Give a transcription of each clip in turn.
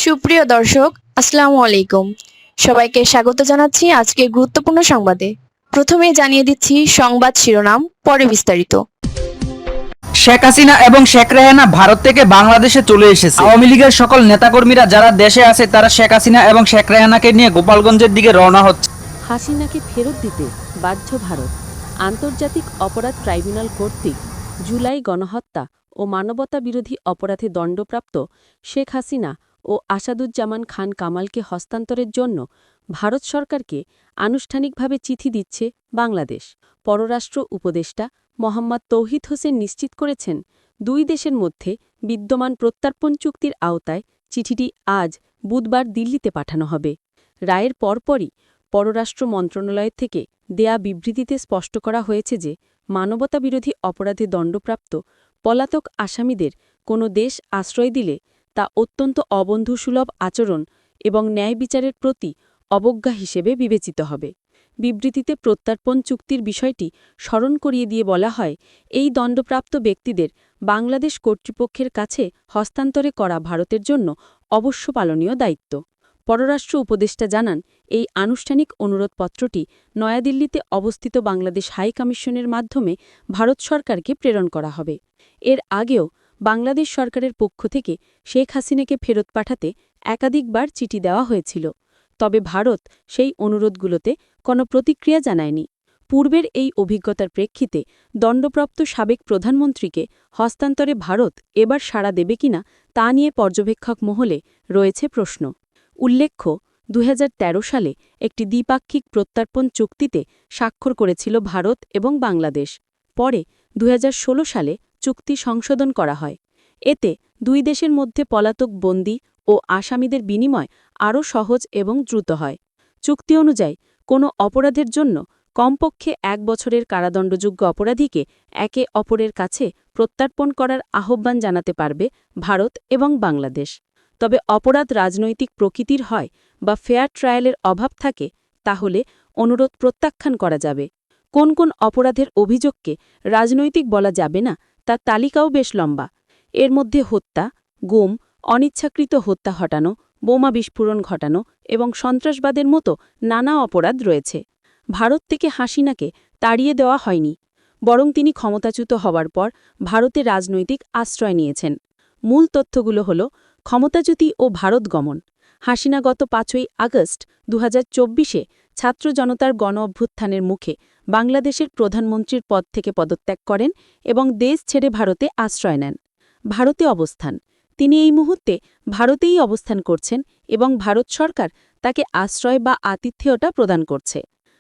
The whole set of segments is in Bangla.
সুপ্রিয় দর্শক, আসসালামু আলাইকুম। সবাইকে স্বাগত জানাচ্ছি আজকের গুরুত্বপূর্ণ সংবাদে। প্রথমেই জানিয়ে দিচ্ছি সংবাদ শিরোনাম, পরে বিস্তারিত। শেখ হাসিনা এবং শেখ রেহানা ভারত থেকে বাংলাদেশে চলে এসেছে। আওয়ামী লীগের সকল নেতাকর্মীরা যারা দেশে আছে তারা শেখ হাসিনা এবং শেখ রেহানাকে নিয়ে গোপালগঞ্জের দিকে রওনা হচ্ছে। হাসিনাকে ফেরত দিতে বাধ্য ভারত। আন্তর্জাতিক অপরাধ ট্রাইব্যুনাল কর্তৃক জুলাই গণহত্যা ও মানবতা বিরোধী অপরাধে দণ্ডপ্রাপ্ত শেখ হাসিনা ও আসাদুজ্জামান খান কামালকে হস্তান্তরের জন্য ভারত সরকারকে আনুষ্ঠানিকভাবে চিঠি দিচ্ছে বাংলাদেশ। পররাষ্ট্র উপদেষ্টা মোহাম্মদ তৌহিদ হোসেন নিশ্চিত করেছেন, দুই দেশের মধ্যে বিদ্যমান প্রত্যর্পণ চুক্তির আওতায় চিঠিটি আজ বুধবার দিল্লিতে পাঠানো হবে। রায়ের পরপরই পররাষ্ট্র মন্ত্রণালয় থেকে দেয়া বিবৃতিতে স্পষ্ট করা হয়েছে যে মানবতাবিরোধী অপরাধে দণ্ডপ্রাপ্ত পলাতক আসামিদের কোনো দেশ আশ্রয় দিলে তা অত্যন্ত অবন্ধুসুলভ আচরণ এবং ন্যায় বিচারের প্রতি অবজ্ঞা হিসেবে বিবেচিত হবে। বিবৃতিতে প্রত্যর্পণ চুক্তির বিষয়টি স্মরণ করিয়ে দিয়ে বলা হয়, এই দণ্ডপ্রাপ্ত ব্যক্তিদের বাংলাদেশ কর্তৃপক্ষের কাছে হস্তান্তরে করা ভারতের জন্য অবশ্য পালনীয় দায়িত্ব। পররাষ্ট্র উপদেষ্টা জানান, এই আনুষ্ঠানিক অনুরোধপত্রটি নয়াদিল্লিতে অবস্থিত বাংলাদেশ হাই কমিশনের মাধ্যমে ভারত সরকারকে প্রেরণ করা হবে। এর আগেও বাংলাদেশ সরকারের পক্ষ থেকে শেখ হাসিনাকে ফেরত পাঠাতে একাধিকবার চিঠি দেওয়া হয়েছিল, তবে ভারত সেই অনুরোধগুলোতে কোনো প্রতিক্রিয়া জানায়নি। পূর্বের এই অভিজ্ঞতার প্রেক্ষিতে দণ্ডপ্রাপ্ত সাবেক প্রধানমন্ত্রীকে হস্তান্তরে ভারত এবার সাড়া দেবে কিনা তা নিয়ে পর্যবেক্ষক মহলে রয়েছে প্রশ্ন। উল্লেখ্য, ২০১৩ সালে একটি দ্বিপাক্ষিক প্রত্যর্পণ চুক্তিতে স্বাক্ষর করেছিল ভারত এবং বাংলাদেশ। পরে ২০১৬ সালে চুক্তি সংশোধন করা হয়। এতে দুই দেশের মধ্যে পলাতক বন্দী ও আসামিদের বিনিময় আরও সহজ এবং দ্রুত হয়। চুক্তি অনুযায়ী কোনো অপরাধের জন্য কমপক্ষে ১ বছরের কারাদণ্ডযোগ্য অপরাধীকে একে অপরের কাছে প্রত্যর্পণ করার আহ্বান জানাতে পারবে ভারত এবং বাংলাদেশ। তবে অপরাধ রাজনৈতিক প্রকৃতির হয় বা ফেয়ার ট্রায়ালের অভাব থাকে, তাহলে অনুরোধ প্রত্যাখ্যান করা যাবে। কোন কোন অপরাধের অভিযোগকে রাজনৈতিক বলা যাবে না তার তালিকাও বেশ লম্বা। এর মধ্যে হত্যা, গুম, অনিচ্ছাকৃত হত্যা ঘটানো, বোমা বিস্ফোরণ ঘটানো এবং সন্ত্রাসবাদের মতো নানা অপরাধ রয়েছে। ভারত থেকে হাসিনাকে তাড়িয়ে দেওয়া হয়নি, বরং তিনি ক্ষমতাচ্যুত হওয়ার পর ভারতে রাজনৈতিক আশ্রয় নিয়েছেন। মূল তথ্যগুলো হল: ক্ষমতাচ্যুতি ও ভারত গমন। হাসিনা গত ৫ই আগস্ট ২০২৪-এ ছাত্র জনতার গণ অভ্যুত্থানের মুখে বাংলাদেশের প্রধানমন্ত্রীর পদ থেকে পদত্যাগ করেন এবং দেশ ছেড়ে ভারতে আশ্রয় নেন। ভারতে অবস্থান: তিনি এই মুহূর্তে ভারতেই অবস্থান করছেন এবং ভারত সরকার তাকে আশ্রয় বা আতিথ্যতা প্রদান করছে।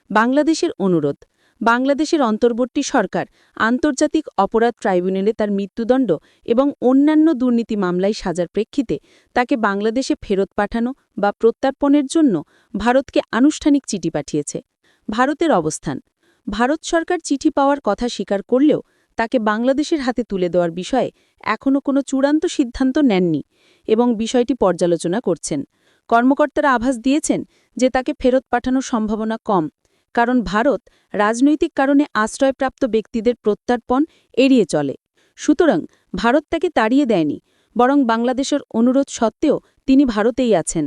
বাংলাদেশের অনুরোধ: বাংলাদেশের অন্তর্বর্তী সরকার আন্তর্জাতিক অপরাধ ট্রাইব্যুনালে তার মৃত্যুদণ্ড এবং অন্যান্য দুর্নীতি মামলায় সাজার প্রেক্ষিতে তাকে বাংলাদেশে ফেরত পাঠানো বা প্রত্যর্পণের জন্য ভারতকে আনুষ্ঠানিক চিঠি পাঠিয়েছে। ভারতের অবস্থান: ভারত সরকার চিঠি পাওয়ার কথা স্বীকার করলেও তাকে বাংলাদেশের হাতে তুলে দেওয়ার বিষয়ে এখনও কোনো চূড়ান্ত সিদ্ধান্ত নেননি এবং বিষয়টি পর্যালোচনা করছেন। কর্মকর্তারা আভাস দিয়েছেন যে তাকে ফেরত পাঠানোর সম্ভাবনা কম, কারণ ভারত রাজনৈতিক কারণে আশ্রয়প্রাপ্ত ব্যক্তিদের প্রত্যর্পণ এড়িয়ে চলে। সুতরাং ভারত তাকে তাড়িয়ে দেয়নি, বরং বাংলাদেশের অনুরোধ সত্ত্বেও তিনি ভারতেই আছেন।